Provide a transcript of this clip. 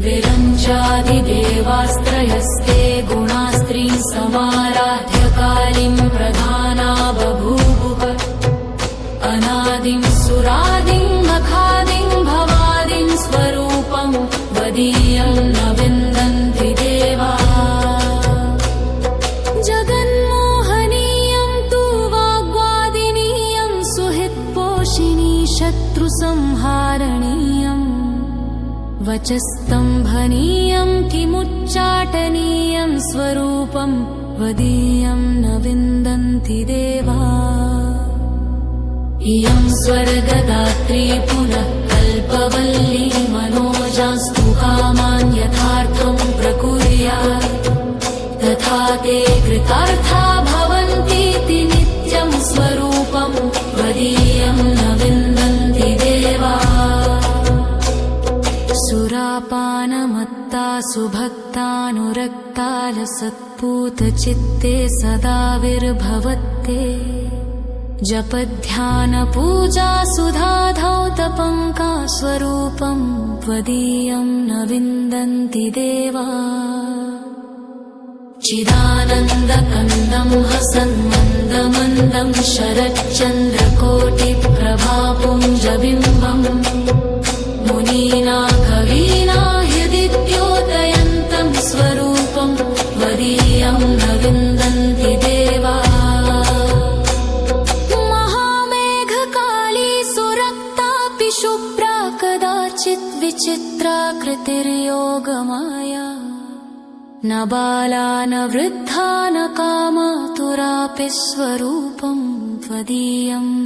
विरञ्चादिदेवास्त्रयस्ते गुणास्त्री समाराध्य कालीं प्रधाना बभूवुः अनादिं सुरादिं मखादिं भवादिं स्वरूपं वदीयं न विन्दन्ति देवा जगन्मोहनीयं तु वाग्वादिनीयं सुहृत्पोषिणी शत्रुसंहारणीयम् वचस्तम्भनीयं किमुच्चाटनीयं स्वरूपं वदीयं न विन्दन्ति देवा इयं स्वर्गदात्री पुनः कल्पवल्ली मनोजास्तु कामान् यथार्थं प्रकुर्यात् तथा ते कृतार्था भवन्तीति नित्यं स्वरूपं वदीयं न विन्दन्ति देवा सुरापानमत्ता सुभक्तानुरक्तालसत्पूतचित्ते सदा विर्भवत्ते जपध्यानपूजा सुधाधौतपङ्का स्वरूपं त्वदीयं न विन्दन्ति देवा चिदानन्दकन्दं हसन्मन्दमन्दं शरच्चन्द्रकोटिप्रभापुञ्जबिम्बम् मुनीना कवीना हृदिद्योतयन्तं स्वरूपं वदीयं न विन्दन्ति देवा महामेघकाली सुरक्तापि शुभ्रा कदाचित् विचित्राकृतिर्योगमाया न बाला न वृद्धा न कामातुरापि स्वरूपं त्वदीयं न